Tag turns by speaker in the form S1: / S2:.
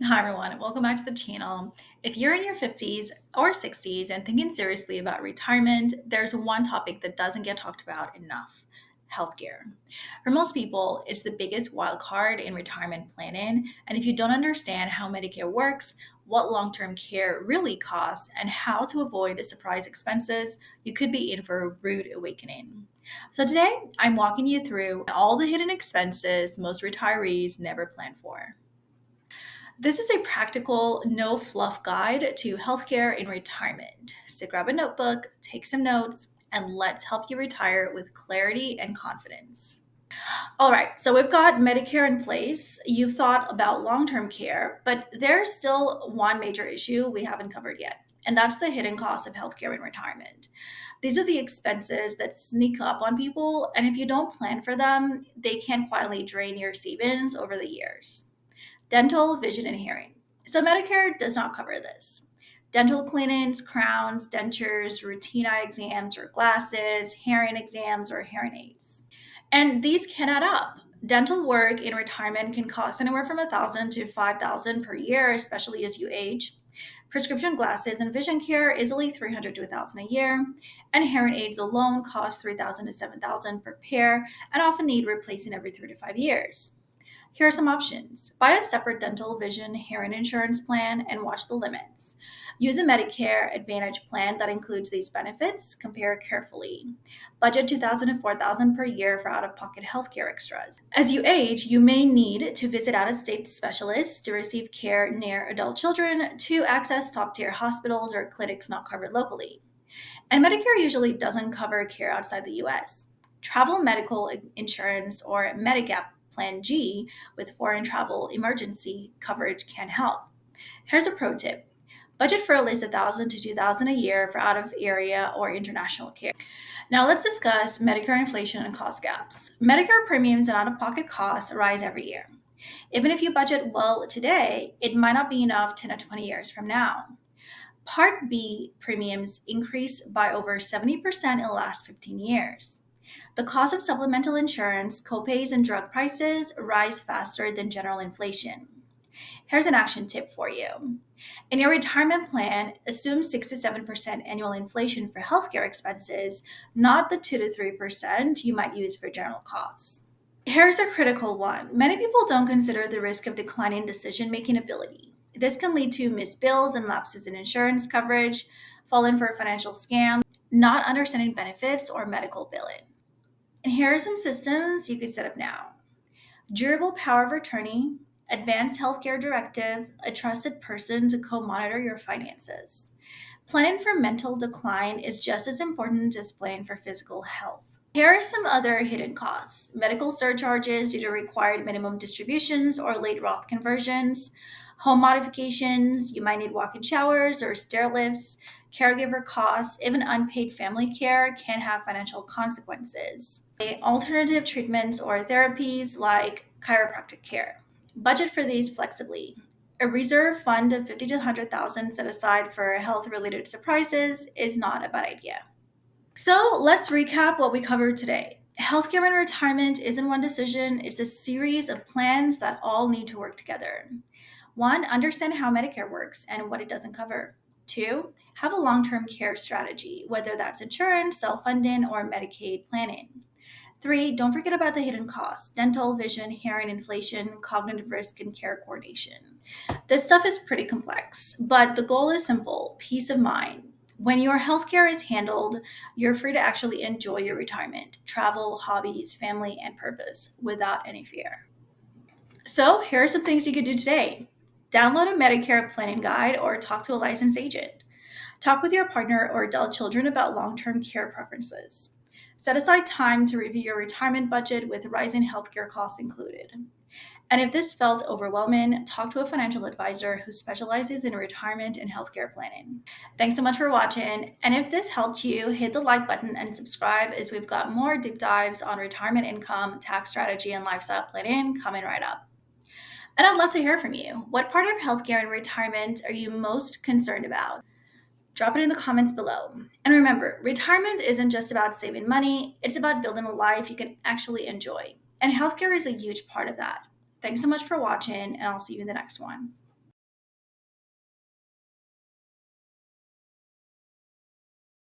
S1: Hi everyone, welcome back to the channel. If you're in your 50s or 60s and thinking seriously about retirement, there's one topic that doesn't get talked about enough: healthcare. For most people, it's the biggest wild card in retirement planning. And if you don't understand how Medicare works, what long term care really costs, and how to avoid surprise expenses, you could be in for a rude awakening. So, today I'm walking you through all the hidden expenses most retirees never plan for. This is a practical, no fluff guide to healthcare in retirement. So grab a notebook, take some notes, and let's help you retire with clarity and confidence. All right, so we've got Medicare in place. You've thought about long term care, but there's still one major issue we haven't covered yet, and that's the hidden cost of healthcare in retirement. These are the expenses that sneak up on people, and if you don't plan for them, they can quietly drain your savings over the years. Dental, vision, and hearing. So Medicare does not cover this. Dental cleanings, crowns, dentures, routine eye exams or glasses, hearing exams or hearing aids. And these can add up. Dental work in retirement can cost anywhere from 1,000 to 5,000 per year, especially as you age. Prescription glasses and vision care easily 300 to 1,000 a year, and hearing aids alone cost 3,000 to 7,000 per pair and often need replacing every 3 to 5 years. Here are some options. Buy a separate dental, vision, hearing insurance plan and watch the limits. Use a Medicare Advantage plan that includes these benefits. Compare carefully. Budget 2,000 to 4,000 per year for out-of-pocket healthcare extras. As you age, you may need to visit out-of-state specialists to receive care near adult children, to access top-tier hospitals or clinics not covered locally. And Medicare usually doesn't cover care outside the US. Travel medical insurance or Medigap Plan G with foreign travel emergency coverage can help. Here's a pro tip. Budget for at least 1,000 to 2,000 a year for out of area or international care. Now let's discuss Medicare inflation and cost gaps. Medicare premiums and out-of-pocket costs rise every year. Even if you budget well today, it might not be enough 10 to 20 years from now. Part B premiums increase by over 70% in the last 15 years. The cost of supplemental insurance, copays, and drug prices rise faster than general inflation. Here's an action tip for you. In your retirement plan, assume 6 to 7% annual inflation for healthcare expenses, not the 2 to 3% you might use for general costs. Here's a critical one. Many people don't consider the risk of declining decision making ability. This can lead to missed bills and lapses in insurance coverage, falling for financial scams, not understanding benefits, or medical billing. And here are some systems you could set up now: durable power of attorney, advanced healthcare directive, a trusted person to co monitor your finances. Planning for mental decline is just as important as planning for physical health. Here are some other hidden costs: medical surcharges due to required minimum distributions or late Roth conversions, home modifications, you might need walk in showers or stair lifts, caregiver costs, even unpaid family care can have financial consequences. Alternative treatments or therapies like chiropractic care. Budget for these flexibly. A reserve fund of 50 to 100,000 set aside for health-related surprises is not a bad idea. So let's recap what we covered today. Healthcare and retirement isn't one decision, it's a series of plans that all need to work together. One, understand how Medicare works and what it doesn't cover. Two, have a long term care strategy, whether that's insurance, self funding, or Medicaid planning. Three, don't forget about the hidden costs: dental, vision, hearing, inflation, cognitive risk, and care coordination. This stuff is pretty complex, but the goal is simple: peace of mind. When your healthcare is handled, you're free to actually enjoy your retirement, travel, hobbies, family, and purpose without any fear. So, here are some things you could do today. Download a Medicare planning guide or talk to a licensed agent. Talk with your partner or adult children about long term care preferences. Set aside time to review your retirement budget with rising healthcare costs included. And if this felt overwhelming, talk to a financial advisor who specializes in retirement and healthcare planning. Thanks so much for watching. And if this helped you, hit the like button and subscribe, as we've got more deep dives on retirement income, tax strategy, and lifestyle planning coming right up. And I'd love to hear from you. What part of healthcare and retirement are you most concerned about? Drop it in the comments below. And remember, retirement isn't just about saving money, it's about building a life you can actually enjoy. And healthcare is a huge part of that. Thanks so much for watching, and I'll see you in the next one.